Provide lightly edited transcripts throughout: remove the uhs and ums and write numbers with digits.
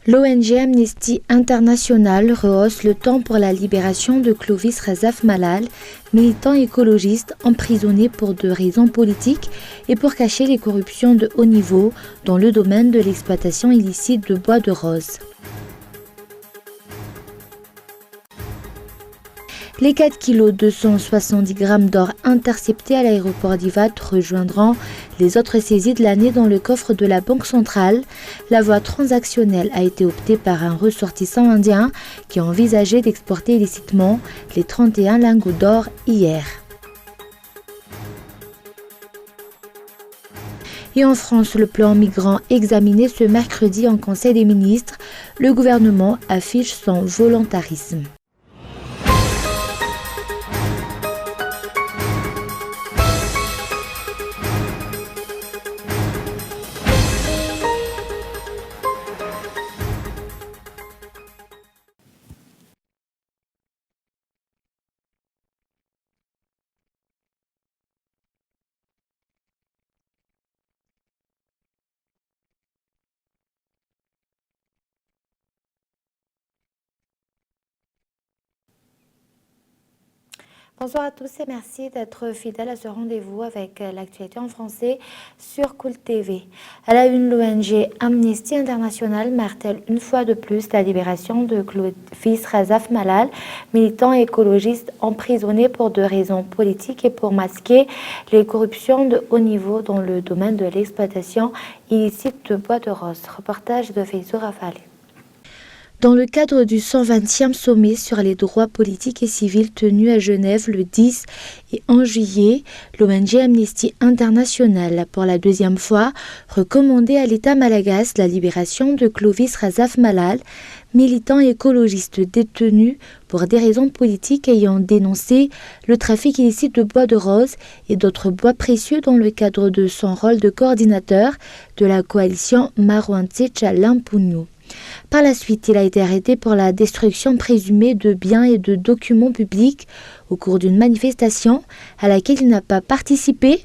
L'ONG Amnesty International rehausse le temps pour la libération de Clovis Razaf Malal, militant écologiste emprisonné pour des raisons politiques et pour cacher les corruptions de haut niveau dans le domaine de l'exploitation illicite de bois de rose. Les 4 kg 270 g d'or interceptés à l'aéroport d'Ivat rejoindront les autres saisies de l'année dans le coffre de la Banque centrale. La voie transactionnelle a été optée par un ressortissant indien qui a envisagé d'exporter illicitement les 31 lingots d'or hier. Et en France, le plan migrant examiné ce mercredi en Conseil des ministres, le gouvernement affiche son volontarisme. Bonsoir à tous et merci d'être fidèles à ce rendez-vous avec l'actualité en français sur Cool TV. À la une, l'ONG Amnesty International martèle une fois de plus la libération de Clovis Razaf Malal, militant écologiste emprisonné pour des raisons politiques et pour masquer les corruptions de haut niveau dans le domaine de l'exploitation illicite de bois de rose. Reportage de Faizo Rafale. Dans le cadre du 120e sommet sur les droits politiques et civils tenu à Genève le 10 et 11 juillet, l'ONG Amnesty International a pour la deuxième fois recommandé à l'État malagasy la libération de Clovis Razaf Malal, militant écologiste détenu pour des raisons politiques ayant dénoncé le trafic illicite de bois de rose et d'autres bois précieux dans le cadre de son rôle de coordinateur de la coalition Marouantsecha Lampuno. Par la suite, il a été arrêté pour la destruction présumée de biens et de documents publics au cours d'une manifestation à laquelle il n'a pas participé,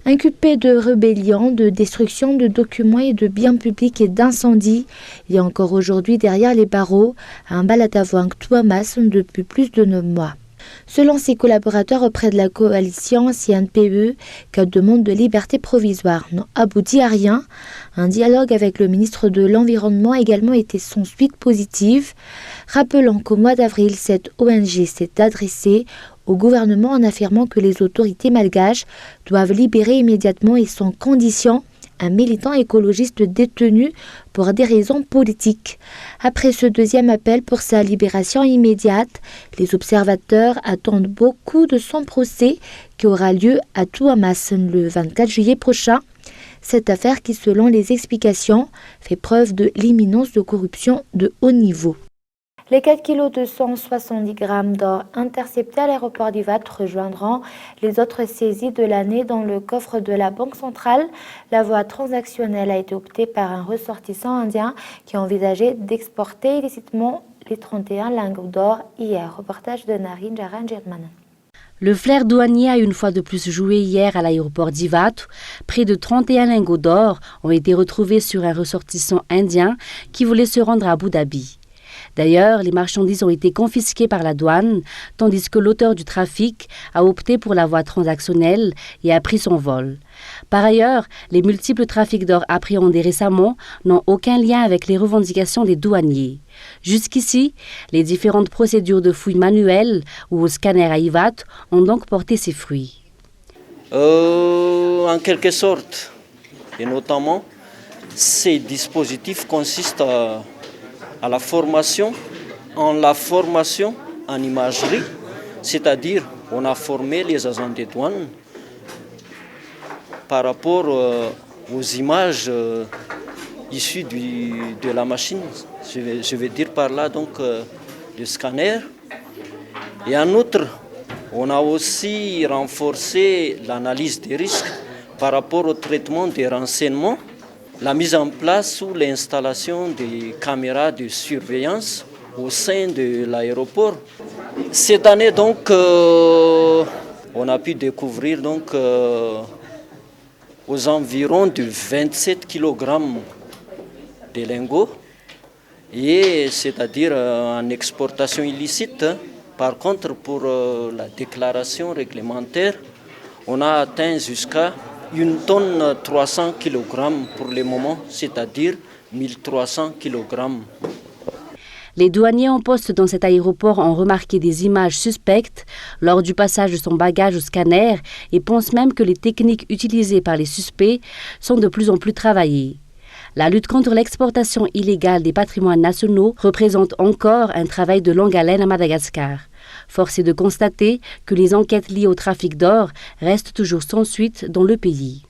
inculpé de rébellion, de destruction de documents et de biens publics et d'incendie. Il est encore aujourd'hui derrière les barreaux à un Balatavoang Tuamas depuis plus de 9 mois. Selon ses collaborateurs auprès de la coalition CNPE, qu'une demande de liberté provisoire n'a abouti à rien. Un dialogue avec le ministre de l'Environnement a également été sans suite positive. Rappelant qu'au mois d'avril, cette ONG s'est adressée au gouvernement en affirmant que les autorités malgaches doivent libérer immédiatement et sans condition un militant écologiste détenu pour des raisons politiques. Après ce deuxième appel pour sa libération immédiate, les observateurs attendent beaucoup de son procès qui aura lieu à Tuamas le 24 juillet prochain. Cette affaire qui, selon les explications, fait preuve de l'imminence de corruption de haut niveau. Les 4 kg 270 g d'or interceptés à l'aéroport d'Ivat rejoindront les autres saisies de l'année dans le coffre de la Banque centrale. La voie transactionnelle a été optée par un ressortissant indien qui a envisagé d'exporter illicitement les 31 lingots d'or hier. Reportage de Narin Jaran Germanen. Le flair douanier a une fois de plus joué hier à l'aéroport d'Ivat. Près de 31 lingots d'or ont été retrouvés sur un ressortissant indien qui voulait se rendre à Abu Dhabi. D'ailleurs, les marchandises ont été confisquées par la douane, tandis que l'auteur du trafic a opté pour la voie transactionnelle et a pris son vol. Par ailleurs, les multiples trafics d'or appréhendés récemment n'ont aucun lien avec les revendications des douaniers. Jusqu'ici, les différentes procédures de fouilles manuelles ou au scanner à Ivat ont donc porté ses fruits. En quelque sorte, et notamment, ces dispositifs consistent à la formation en imagerie, c'est-à-dire on a formé les agents des douanes par rapport aux images issues de la machine, je vais dire par là donc le scanner. Et en outre, on a aussi renforcé l'analyse des risques par rapport au traitement des renseignements, la mise en place ou l'installation des caméras de surveillance au sein de l'aéroport. Cette année, donc, on a pu découvrir donc, aux environs de 27 kg de lingots et c'est-à-dire en exportation illicite. Par contre, pour la déclaration réglementaire, on a atteint jusqu'à 1 tonne 300 kg pour le moment, c'est-à-dire 1300 kg. Les douaniers en poste dans cet aéroport ont remarqué des images suspectes lors du passage de son bagage au scanner et pensent même que les techniques utilisées par les suspects sont de plus en plus travaillées. La lutte contre l'exportation illégale des patrimoines nationaux représente encore un travail de longue haleine à Madagascar. Force est de constater que les enquêtes liées au trafic d'or restent toujours sans suite dans le pays.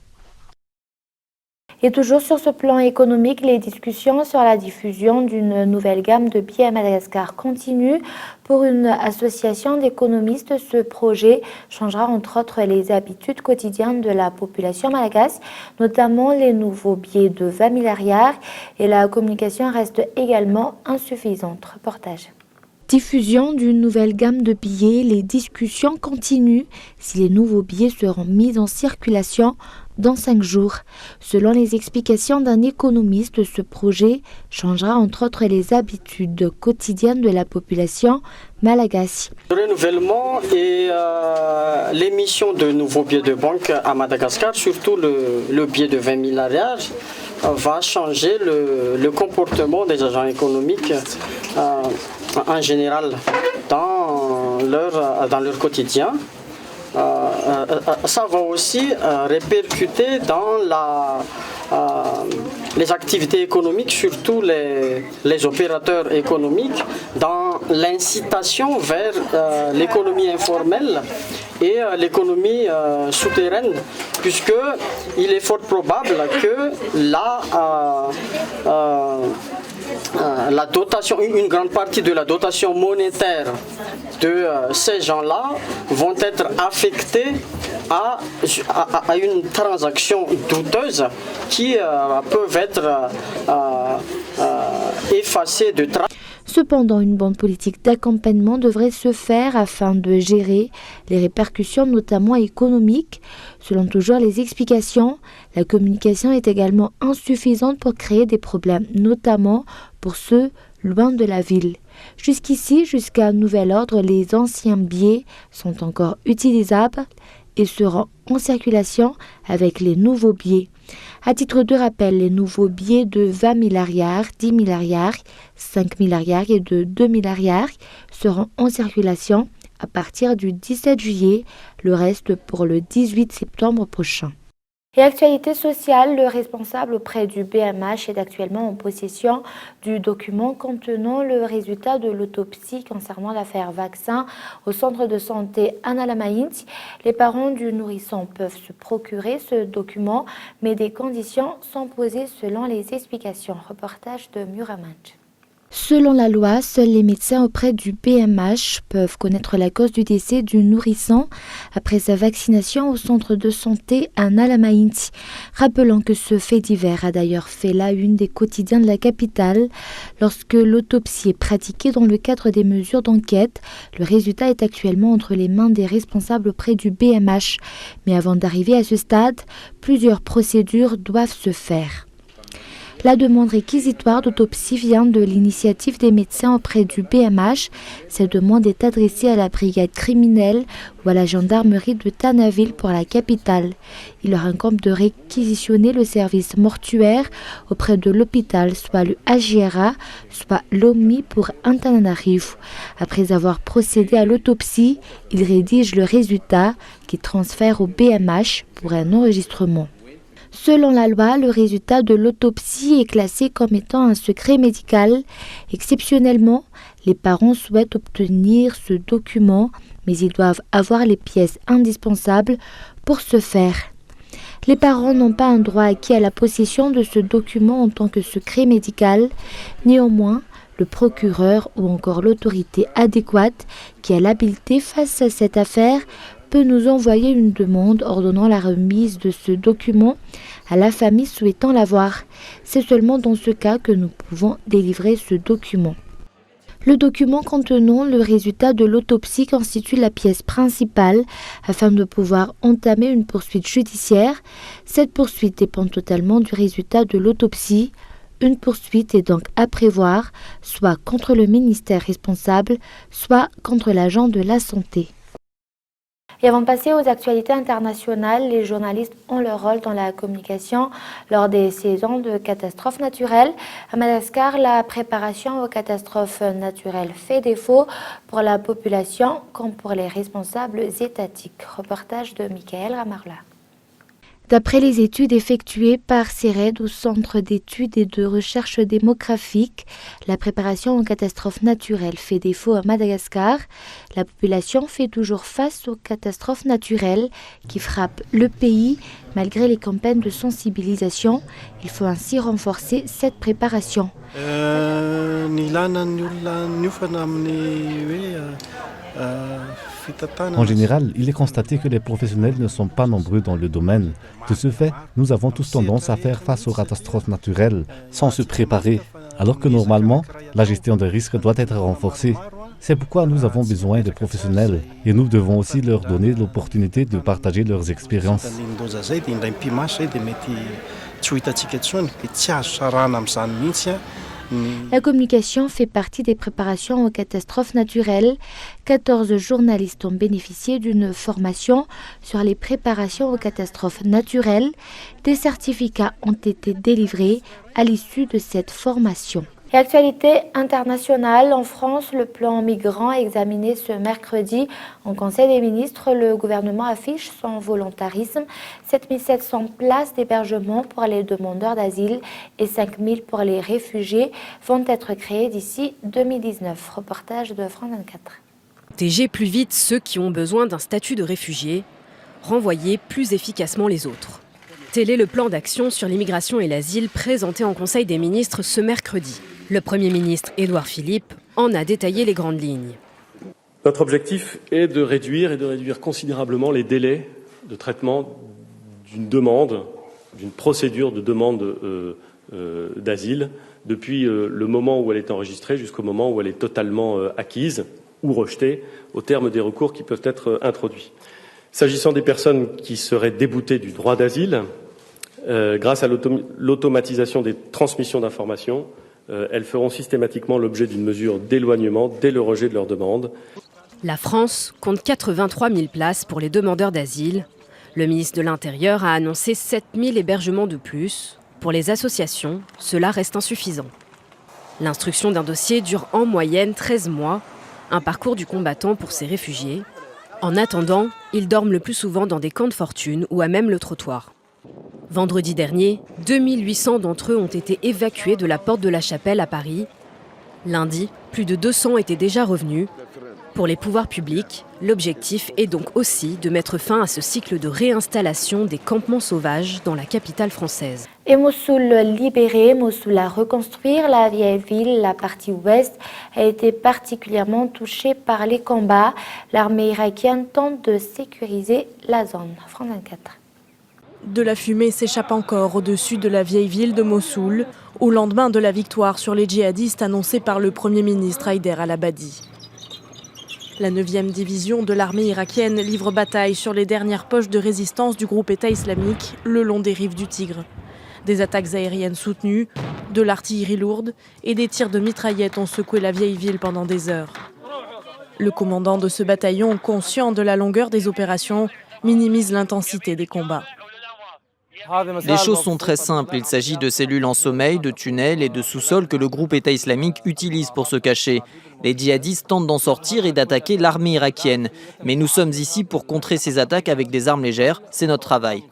Et toujours sur ce plan économique, les discussions sur la diffusion d'une nouvelle gamme de billets à Madagascar continuent. Pour une association d'économistes, ce projet changera entre autres les habitudes quotidiennes de la population malgache, notamment les nouveaux billets de 20 milliards, et la communication reste également insuffisante. Reportage. Diffusion d'une nouvelle gamme de billets, les discussions continuent si les nouveaux billets seront mis en circulation dans 5 jours. Selon les explications d'un économiste, ce projet changera entre autres les habitudes quotidiennes de la population malagasy. Le renouvellement et l'émission de nouveaux billets de banque à Madagascar, surtout le billet de 20 milliards, va changer le comportement des agents économiques en général dans leur quotidien. Ça va aussi répercuter dans les activités économiques, surtout les opérateurs économiques, dans l'incitation vers l'économie informelle et l'économie souterraine, puisqu'il est fort probable que la dotation, une grande partie de la dotation monétaire de ces gens-là vont être affectés à une transaction douteuse qui peuvent être effacées de traces. Cependant, une bonne politique d'accompagnement devrait se faire afin de gérer les répercussions, notamment économiques. Selon toujours les explications, la communication est également insuffisante pour créer des problèmes, notamment pour ceux loin de la ville. Jusqu'ici, jusqu'à nouvel ordre, les anciens billets sont encore utilisables et seront en circulation avec les nouveaux billets. À titre de rappel, les nouveaux billets de 20 milliards, 10 milliards, 5 milliards et de 2 milliards seront en circulation à partir du 17 juillet, le reste pour le 18 septembre prochain. Et actualité sociale, le responsable auprès du BMH est actuellement en possession du document contenant le résultat de l'autopsie concernant l'affaire vaccin au centre de santé Analamaint. Les parents du nourrisson peuvent se procurer ce document, mais des conditions sont posées selon les explications. Reportage de Muramaj. Selon la loi, seuls les médecins auprès du BMH peuvent connaître la cause du décès du nourrisson après sa vaccination au centre de santé à Analamaint. Rappelant que ce fait divers a d'ailleurs fait la une des quotidiens de la capitale. Lorsque l'autopsie est pratiquée dans le cadre des mesures d'enquête, le résultat est actuellement entre les mains des responsables auprès du BMH. Mais avant d'arriver à ce stade, plusieurs procédures doivent se faire. La demande réquisitoire d'autopsie vient de l'initiative des médecins auprès du BMH. Cette demande est adressée à la brigade criminelle ou à la gendarmerie de Tanaville pour la capitale. Il leur incombe de réquisitionner le service mortuaire auprès de l'hôpital, soit le Agiera, soit l'OMI pour Antananarivo. Après avoir procédé à l'autopsie, ils rédigent le résultat qu'ils transfèrent au BMH pour un enregistrement. Selon la loi, le résultat de l'autopsie est classé comme étant un secret médical. Exceptionnellement, les parents souhaitent obtenir ce document, mais ils doivent avoir les pièces indispensables pour ce faire. Les parents n'ont pas un droit acquis à la possession de ce document en tant que secret médical. Néanmoins, le procureur ou encore l'autorité adéquate qui a l'habileté face à cette affaire peut nous envoyer une demande ordonnant la remise de ce document à la famille souhaitant l'avoir. C'est seulement dans ce cas que nous pouvons délivrer ce document. Le document contenant le résultat de l'autopsie constitue la pièce principale afin de pouvoir entamer une poursuite judiciaire. Cette poursuite dépend totalement du résultat de l'autopsie. Une poursuite est donc à prévoir, soit contre le ministère responsable, soit contre l'agent de la santé. Et avant de passer aux actualités internationales, les journalistes ont leur rôle dans la communication lors des saisons de catastrophes naturelles. À Madagascar, la préparation aux catastrophes naturelles fait défaut pour la population comme pour les responsables étatiques. Reportage de Michael Ramarla. D'après les études effectuées par CERED, au Centre d'études et de recherche démographique, la préparation aux catastrophes naturelles fait défaut à Madagascar. La population fait toujours face aux catastrophes naturelles qui frappent le pays malgré les campagnes de sensibilisation. Il faut ainsi renforcer cette préparation. En général, il est constaté que les professionnels ne sont pas nombreux dans le domaine. De ce fait, nous avons tous tendance à faire face aux catastrophes naturelles sans se préparer, alors que normalement, la gestion des risques doit être renforcée. C'est pourquoi nous avons besoin de professionnels et nous devons aussi leur donner l'opportunité de partager leurs expériences. La communication fait partie des préparations aux catastrophes naturelles. 14 journalistes ont bénéficié d'une formation sur les préparations aux catastrophes naturelles. Des certificats ont été délivrés à l'issue de cette formation. Et actualité internationale, en France, le plan migrant examiné ce mercredi en Conseil des ministres. Le gouvernement affiche son volontarisme. 7700 places d'hébergement pour les demandeurs d'asile et 5000 pour les réfugiés vont être créées d'ici 2019. Reportage de France 24. Protéger plus vite ceux qui ont besoin d'un statut de réfugié, renvoyer plus efficacement les autres. Tel est le plan d'action sur l'immigration et l'asile présenté en Conseil des ministres ce mercredi. Le Premier ministre Édouard Philippe en a détaillé les grandes lignes. Notre objectif est de réduire considérablement les délais de traitement d'une demande, d'une procédure de demande d'asile, depuis le moment où elle est enregistrée jusqu'au moment où elle est totalement acquise ou rejetée, au terme des recours qui peuvent être introduits. S'agissant des personnes qui seraient déboutées du droit d'asile, grâce à l'automatisation des transmissions d'informations, elles feront systématiquement l'objet d'une mesure d'éloignement dès le rejet de leur demande. La France compte 83 000 places pour les demandeurs d'asile. Le ministre de l'Intérieur a annoncé 7 000 hébergements de plus. Pour les associations, cela reste insuffisant. L'instruction d'un dossier dure en moyenne 13 mois, un parcours du combattant pour ces réfugiés. En attendant, ils dorment le plus souvent dans des camps de fortune ou à même le trottoir. Vendredi dernier, 2800 d'entre eux ont été évacués de la porte de la Chapelle à Paris. Lundi, plus de 200 étaient déjà revenus. Pour les pouvoirs publics, l'objectif est donc aussi de mettre fin à ce cycle de réinstallation des campements sauvages dans la capitale française. Et Mossoul libérée, Mossoul à reconstruire, la vieille ville, la partie ouest, a été particulièrement touchée par les combats. L'armée irakienne tente de sécuriser la zone. France 24. De la fumée s'échappe encore au-dessus de la vieille ville de Mossoul, au lendemain de la victoire sur les djihadistes annoncée par le Premier ministre Haïder al-Abadi. La 9e division de l'armée irakienne livre bataille sur les dernières poches de résistance du groupe État islamique le long des rives du Tigre. Des attaques aériennes soutenues, de l'artillerie lourde et des tirs de mitraillettes ont secoué la vieille ville pendant des heures. Le commandant de ce bataillon, conscient de la longueur des opérations, minimise l'intensité des combats. Les choses sont très simples, il s'agit de cellules en sommeil, de tunnels et de sous-sols que le groupe État islamique utilise pour se cacher. Les djihadistes tentent d'en sortir et d'attaquer l'armée irakienne. Mais nous sommes ici pour contrer ces attaques avec des armes légères, c'est notre travail.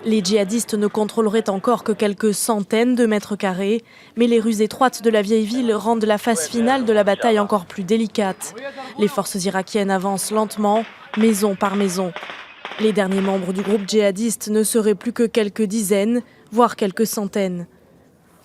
Les djihadistes ne contrôleraient encore que quelques centaines de mètres carrés, mais les rues étroites de la vieille ville rendent la phase finale de la bataille encore plus délicate. Les forces irakiennes avancent lentement, maison par maison. Les derniers membres du groupe djihadiste ne seraient plus que quelques dizaines, voire quelques centaines.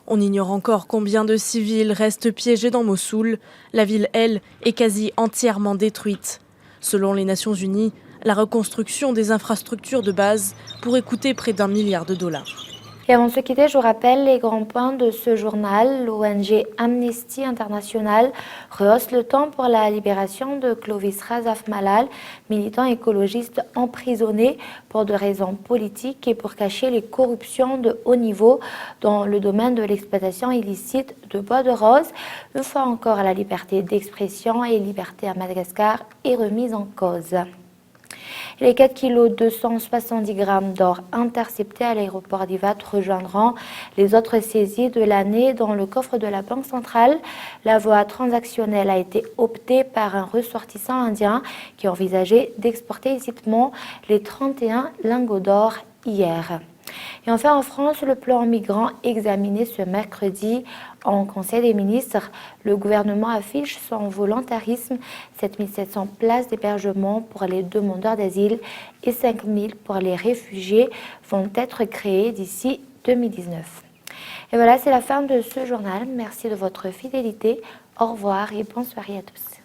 On ignore encore combien de civils restent piégés dans Mossoul. La ville, elle, est quasi entièrement détruite. Selon les Nations Unies, la reconstruction des infrastructures de base pourrait coûter près d'1 milliard de dollars. Et avant de se quitter, je vous rappelle les grands points de ce journal. L'ONG Amnesty International rehausse le temps pour la libération de Clovis Razaf-Malal, militant écologiste emprisonné pour de raisons politiques et pour cacher les corruptions de haut niveau dans le domaine de l'exploitation illicite de bois de rose. Une fois encore, la liberté d'expression et liberté à Madagascar est remise en cause. Les 4 kg 270 grammes d'or interceptés à l'aéroport d'Ivat rejoindront les autres saisies de l'année dans le coffre de la Banque centrale. La voie transactionnelle a été optée par un ressortissant indien qui envisageait d'exporter illicitement les 31 lingots d'or hier. Et enfin, en France, le plan migrant examiné ce mercredi en Conseil des ministres. Le gouvernement affiche son volontarisme. 7700 places d'hébergement pour les demandeurs d'asile et 5000 pour les réfugiés vont être créées d'ici 2019. Et voilà, c'est la fin de ce journal. Merci de votre fidélité. Au revoir et bonne soirée à tous.